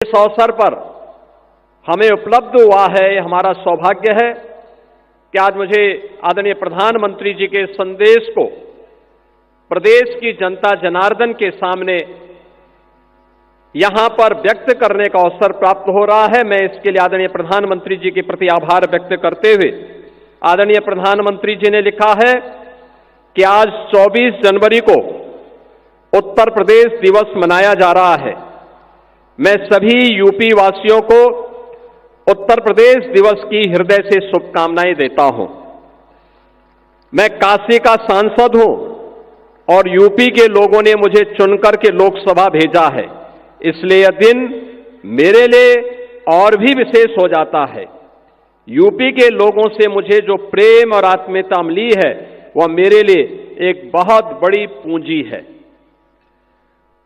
इस अवसर पर हमें उपलब्ध हुआ है, हमारा सौभाग्य है कि आज मुझे आदरणीय प्रधानमंत्री जी के संदेश को प्रदेश की जनता जनार्दन के सामने यहां पर व्यक्त करने का अवसर प्राप्त हो रहा है। मैं इसके लिए आदरणीय प्रधानमंत्री जी के प्रति आभार व्यक्त करते हुए, आदरणीय प्रधानमंत्री जी ने लिखा है कि आज 24 जनवरी को उत्तर प्रदेश दिवस मनाया जा रहा है। मैं सभी यूपी वासियों को उत्तर प्रदेश दिवस की हृदय से शुभकामनाएं देता हूं। मैं काशी का सांसद हूं और यूपी के लोगों ने मुझे चुनकर के लोकसभा भेजा है, इसलिए यह दिन मेरे लिए और भी विशेष हो जाता है। यूपी के लोगों से मुझे जो प्रेम और आत्मीयता मिली है वह मेरे लिए एक बहुत बड़ी पूंजी है।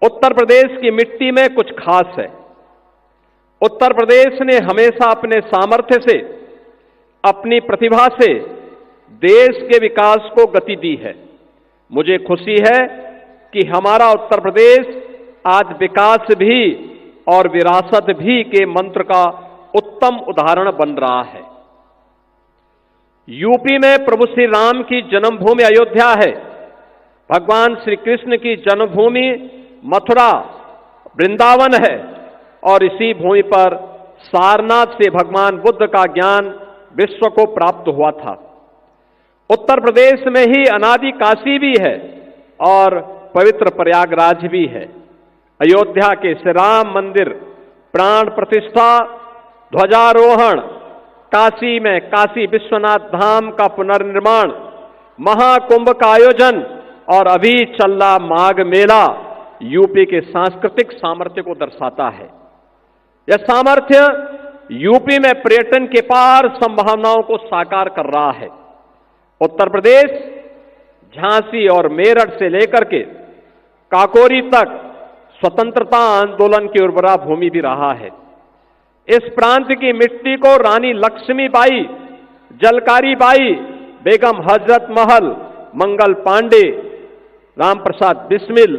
उत्तर प्रदेश की मिट्टी में कुछ खास है। उत्तर प्रदेश ने हमेशा अपने सामर्थ्य से, अपनी प्रतिभा से देश के विकास को गति दी है। मुझे खुशी है कि हमारा उत्तर प्रदेश आज विकास भी और विरासत भी के मंत्र का उत्तम उदाहरण बन रहा है। यूपी में प्रभु श्री राम की जन्मभूमि अयोध्या है। भगवान श्री कृष्ण की जन्मभूमि मथुरा वृंदावन है और इसी भूमि पर सारनाथ से भगवान बुद्ध का ज्ञान विश्व को प्राप्त हुआ था। उत्तर प्रदेश में ही अनादि काशी भी है और पवित्र प्रयागराज भी है। अयोध्या के श्री राम मंदिर प्राण प्रतिष्ठा, ध्वजारोहण, काशी में काशी विश्वनाथ धाम का पुनर्निर्माण, महाकुंभ का आयोजन और अभी चल रहा माघ मेला यूपी के सांस्कृतिक सामर्थ्य को दर्शाता है। यह सामर्थ्य यूपी में पर्यटन के पार संभावनाओं को साकार कर रहा है। उत्तर प्रदेश झांसी और मेरठ से लेकर के काकोरी तक स्वतंत्रता आंदोलन की उर्वरा भूमि भी रहा है। इस प्रांत की मिट्टी को रानी लक्ष्मीबाई, जलकारी बाई, बेगम हजरत महल, मंगल पांडे, राम प्रसाद बिस्मिल,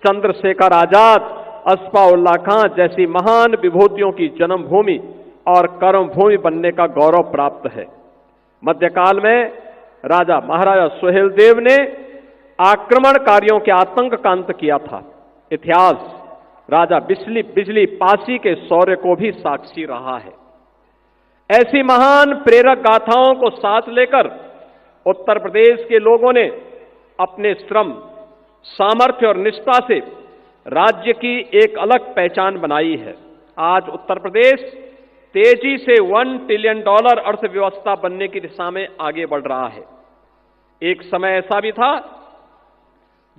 चंद्रशेखर आजाद, अस्फाउल्लाह खां जैसी महान विभूतियों की जन्मभूमि और कर्मभूमि बनने का गौरव प्राप्त है। मध्यकाल में राजा महाराजा सुहेलदेव ने आक्रमणकारियों के आतंक का अंत किया था। इतिहास राजा बिजली पासी के शौर्य को भी साक्षी रहा है। ऐसी महान प्रेरक गाथाओं को साथ लेकर उत्तर प्रदेश के लोगों ने अपने श्रम, सामर्थ्य और निष्ठा से राज्य की एक अलग पहचान बनाई है। आज उत्तर प्रदेश तेजी से $1 ट्रिलियन अर्थव्यवस्था बनने की दिशा में आगे बढ़ रहा है। एक समय ऐसा भी था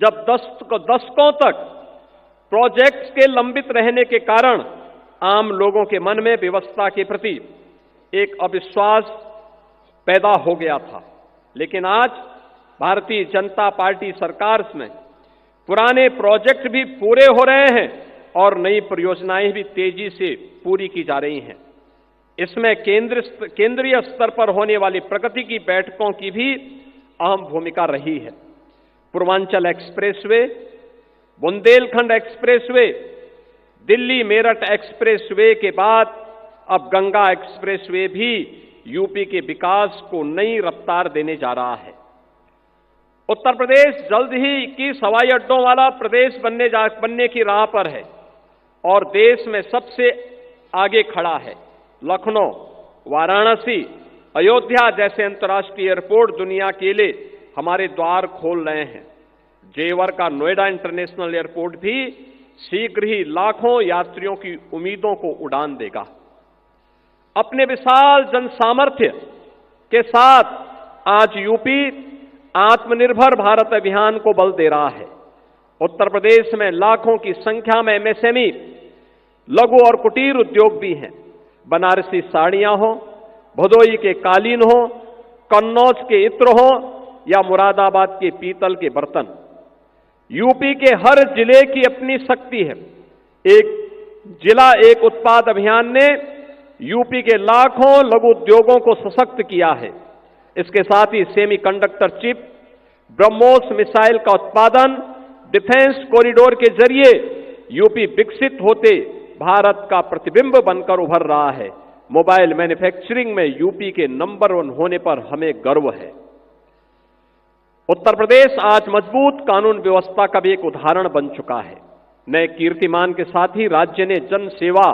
जब दशकों तक प्रोजेक्ट्स के लंबित रहने के कारण आम लोगों के मन में व्यवस्था के प्रति एक अविश्वास पैदा हो गया था। लेकिन आज भारतीय जनता पार्टी सरकार में पुराने प्रोजेक्ट भी पूरे हो रहे हैं और नई परियोजनाएं भी तेजी से पूरी की जा रही हैं। इसमें केंद्रीय स्तर पर होने वाली प्रगति की बैठकों की भी अहम भूमिका रही है। Purvanchal expressway, Bundelkhand expressway, Delhi Meerut expressway के बाद अब गंगा एक्सप्रेसवे भी यूपी के विकास को नई रफ्तार देने जा रहा है। उत्तर प्रदेश जल्द ही 21 हवाई अड्डों वाला प्रदेश बनने की राह पर है और देश में सबसे आगे खड़ा है। लखनऊ, वाराणसी, अयोध्या जैसे अंतर्राष्ट्रीय एयरपोर्ट दुनिया के लिए हमारे द्वार खोल रहे हैं। जेवर का नोएडा इंटरनेशनल एयरपोर्ट भी शीघ्र ही लाखों यात्रियों की उम्मीदों को उड़ान देगा। अपने विशाल जन सामर्थ्य के साथ आज यूपी आत्मनिर्भर भारत अभियान को बल दे रहा है। उत्तर प्रदेश में लाखों की संख्या में एमएसएमई, लघु और कुटीर उद्योग भी हैं। बनारसी साड़ियां हो, भदोई के कालीन हो, कन्नौज के इत्र हो या मुरादाबाद के पीतल के बर्तन, यूपी के हर जिले की अपनी शक्ति है। एक जिला एक उत्पाद अभियान ने यूपी के लाखों लघु उद्योगों को सशक्त किया है। इसके साथ ही सेमीकंडक्टर चिप, ब्रह्मोस मिसाइल का उत्पादन, डिफेंस कॉरिडोर के जरिए यूपी विकसित होते भारत का प्रतिबिंब बनकर उभर रहा है। मोबाइल मैन्युफैक्चरिंग में यूपी के नंबर 1 होने पर हमें गर्व है। उत्तर प्रदेश आज मजबूत कानून व्यवस्था का भी एक उदाहरण बन चुका है। नए कीर्तिमान के साथ ही राज्य ने जन सेवा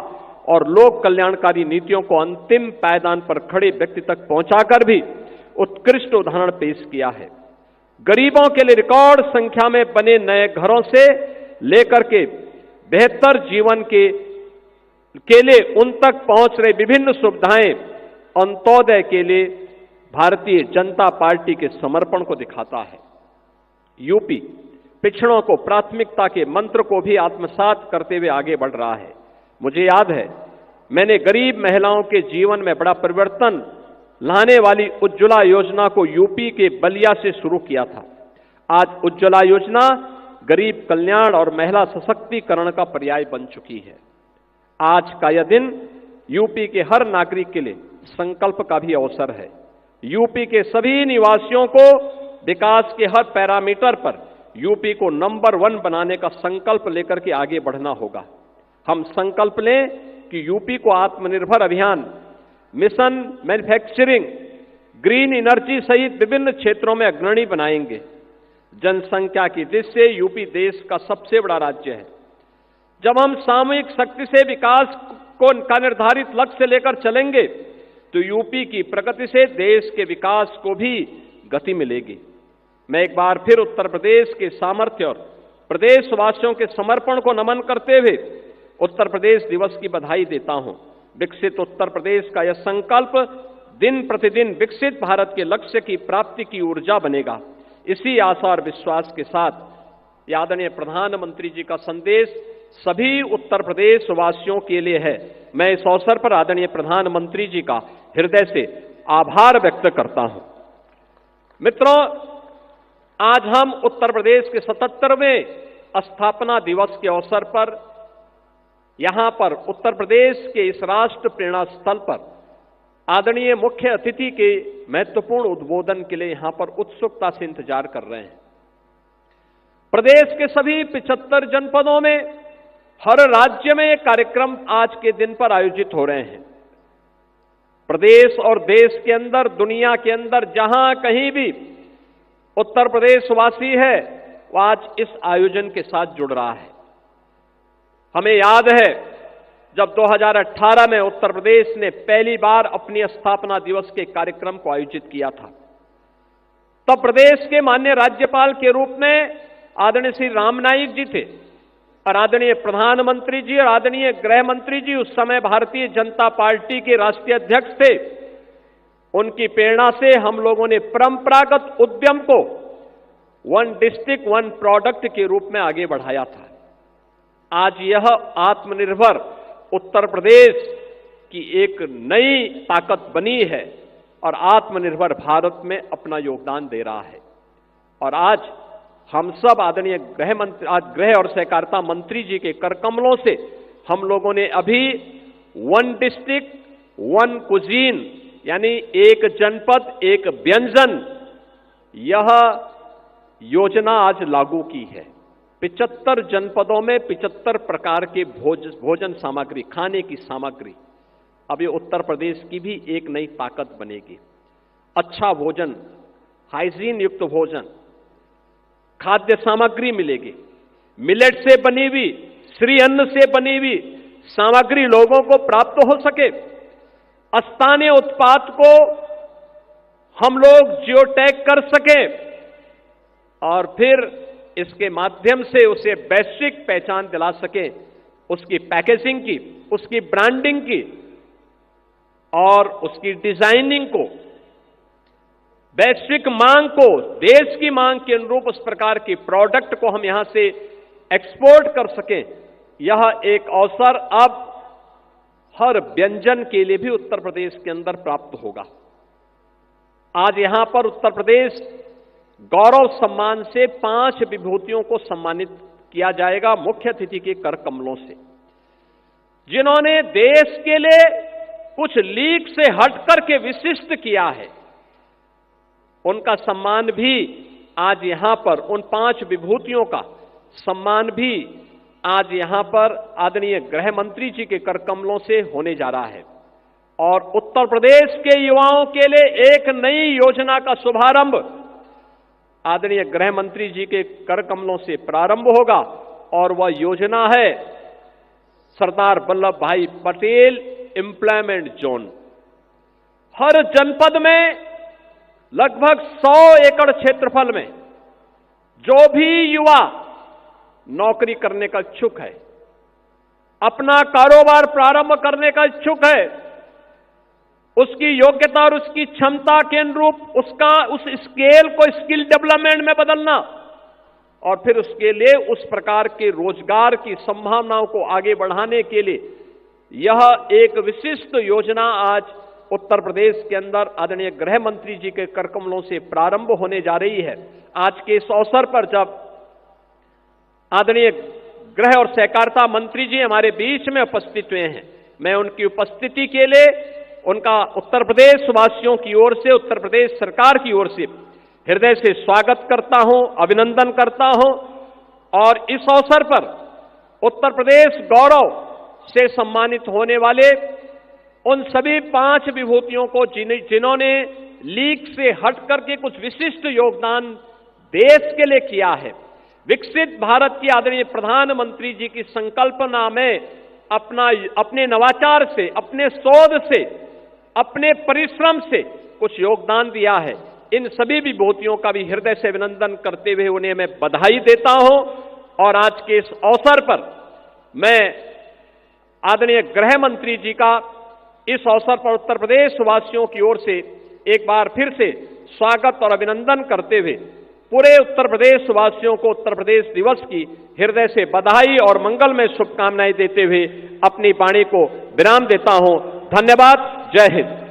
और लोक कल्याणकारी नीतियों को अंतिम पायदान पर खड़े व्यक्ति तक पहुंचाकर भी उत्कृष्ट उदाहरण पेश किया है। गरीबों के लिए रिकॉर्ड संख्या में बने नए घरों से लेकर के बेहतर जीवन के लिए उन तक पहुंच रही विभिन्न सुविधाएं अंत्योदय के लिए भारतीय जनता पार्टी के समर्पण को दिखाता है। यूपी पिछड़ों को प्राथमिकता के मंत्र को भी आत्मसात करते हुए आगे बढ़ रहा है। मुझे याद है, मैंने गरीब महिलाओं के जीवन में बड़ा परिवर्तन लाने वाली उज्ज्वला योजना को यूपी के बलिया से शुरू किया था। आज उज्ज्वला योजना गरीब कल्याण और महिला सशक्तिकरण का पर्याय बन चुकी है। आज का यह दिन यूपी के हर नागरिक के लिए संकल्प का भी अवसर है। यूपी के सभी निवासियों को विकास के हर पैरामीटर पर यूपी को नंबर 1 बनाने का संकल्प लेकर के आगे बढ़ना होगा। हम संकल्प लें कि यूपी को आत्मनिर्भर अभियान, मिशन मैन्युफैक्चरिंग, ग्रीन एनर्जी सहित विभिन्न क्षेत्रों में अग्रणी बनाएंगे। जनसंख्या की दृष्टि से यूपी देश का सबसे बड़ा राज्य है। जब हम सामूहिक शक्ति से विकास का निर्धारित लक्ष्य लेकर चलेंगे तो यूपी की प्रगति से देश के विकास को भी गति मिलेगी। मैं एक बार फिर उत्तर प्रदेश के सामर्थ्य और प्रदेशवासियों के समर्पण को नमन करते हुए उत्तर प्रदेश दिवस की बधाई देता हूं। विकसित उत्तर प्रदेश का यह संकल्प दिन प्रतिदिन विकसित भारत के लक्ष्य की प्राप्ति की ऊर्जा बनेगा। इसी आशा और विश्वास के साथ आदरणीय प्रधानमंत्री जी का संदेश सभी उत्तर प्रदेश वासियों के लिए है। मैं इस अवसर पर आदरणीय प्रधानमंत्री जी का हृदय से आभार व्यक्त करता हूं। मित्रों, आज हम उत्तर प्रदेश के 77वें स्थापना दिवस के अवसर पर यहां पर उत्तर प्रदेश के इस राष्ट्र प्रेरणा स्थल पर आदरणीय मुख्य अतिथि के महत्वपूर्ण उद्बोधन के लिए यहां पर उत्सुकता से इंतजार कर रहे हैं। प्रदेश के सभी 75 जनपदों में हर राज्य में कार्यक्रम आज के दिन पर आयोजित हो रहे हैं। प्रदेश और देश के अंदर, दुनिया के अंदर जहां कहीं भी उत्तर प्रदेशवासी है वह आज इस आयोजन के साथ जुड़ रहा है। हमें याद है जब 2018 में उत्तर प्रदेश ने पहली बार अपनी स्थापना दिवस के कार्यक्रम को आयोजित किया था, तब प्रदेश के माननीय राज्यपाल के रूप में आदरणीय श्री राम नाईक जी थे और आदरणीय प्रधानमंत्री जी और आदरणीय गृह मंत्री जी उस समय भारतीय जनता पार्टी के राष्ट्रीय अध्यक्ष थे। उनकी प्रेरणा से हम लोगों ने परंपरागत उद्यम को 1 डिस्ट्रिक्ट 1 प्रोडक्ट के रूप में आगे बढ़ाया था। आज यह आत्मनिर्भर उत्तर प्रदेश की एक नई ताकत बनी है और आत्मनिर्भर भारत में अपना योगदान दे रहा है। और आज हम सब आदरणीय गृह और सहकारिता मंत्री जी के कर कमलों से हम लोगों ने अभी 1 डिस्ट्रिक्ट 1 कुजीन यानी एक जनपद एक व्यंजन, यह योजना आज लागू की है। 75 जनपदों में 75 प्रकार के भोजन सामग्री, खाने की सामग्री, अब ये उत्तर प्रदेश की भी एक नई ताकत बनेगी। अच्छा भोजन, हाइजीन युक्त भोजन, खाद्य सामग्री मिलेगी। मिलेट से बनी हुई, श्री अन्न से बनी हुई सामग्री लोगों को प्राप्त हो सके। स्थानीय उत्पाद को हम लोग जियो टैग कर सके और फिर इसके माध्यम से उसे वैश्विक पहचान दिला सके, उसकी पैकेजिंग की, उसकी ब्रांडिंग की और उसकी डिजाइनिंग को, वैश्विक मांग को, देश की मांग के अनुरूप उस प्रकार की प्रोडक्ट को हम यहां से एक्सपोर्ट कर सकें। यह एक अवसर अब हर व्यंजन के लिए भी उत्तर प्रदेश के अंदर प्राप्त होगा। आज यहां पर उत्तर प्रदेश गौरव सम्मान से 5 विभूतियों को सम्मानित किया जाएगा मुख्य अतिथि के कर कमलों से, जिन्होंने देश के लिए कुछ लीक से हटकर के विशिष्ट किया है। उनका सम्मान भी आज यहां पर, उन 5 विभूतियों का सम्मान भी आज यहां पर आदरणीय गृह मंत्री जी के कर कमलों से होने जा रहा है और उत्तर प्रदेश के युवाओं के लिए एक नई योजना का शुभारंभ आदरणीय गृह मंत्री जी के कर कमलों से प्रारंभ होगा और वह योजना है सरदार वल्लभ भाई पटेल एम्प्लॉयमेंट जोन। हर जनपद में लगभग 100 एकड़ क्षेत्रफल में जो भी युवा नौकरी करने का इच्छुक है, अपना कारोबार प्रारंभ करने का इच्छुक है, उसकी योग्यता और उसकी क्षमता के अनुरूप उस स्केल को स्किल डेवलपमेंट में बदलना और फिर उसके लिए उस प्रकार के रोजगार की संभावनाओं को आगे बढ़ाने के लिए यह एक विशिष्ट योजना आज उत्तर प्रदेश के अंदर आदरणीय गृह मंत्री जी के कर कमलों से प्रारंभ होने जा रही है। आज के इस अवसर पर जब आदरणीय गृह और सहकारिता मंत्री जी हमारे बीच में उपस्थित हुए हैं, मैं उनकी उपस्थिति के लिए उनका उत्तर प्रदेश वासियों की ओर से, उत्तर प्रदेश सरकार की ओर से हृदय से स्वागत करता हूं, अभिनंदन करता हूं और इस अवसर पर उत्तर प्रदेश गौरव से सम्मानित होने वाले उन सभी 5 विभूतियों को जिन्होंने लीग से हट करके कुछ विशिष्ट योगदान देश के लिए किया है। विकसित भारत की आदरणीय प्रधानमंत्री जी की संकल्पना में अपने नवाचार से, अपने शोध से, अपने परिश्रम से कुछ योगदान दिया है। इन सभी विभूतियों का भी हृदय से अभिनंदन करते हुए उन्हें मैं बधाई देता हूं और आज के इस अवसर पर मैं आदरणीय गृह मंत्री जी का इस अवसर पर उत्तर प्रदेश वासियों की ओर से एक बार फिर से स्वागत और अभिनंदन करते हुए पूरे उत्तर प्रदेश वासियों को उत्तर प्रदेश दिवस की हृदय से बधाई और मंगलमय शुभकामनाएं देते हुए अपनी वाणी को विराम देता हूं। धन्यवाद। जय हिंद।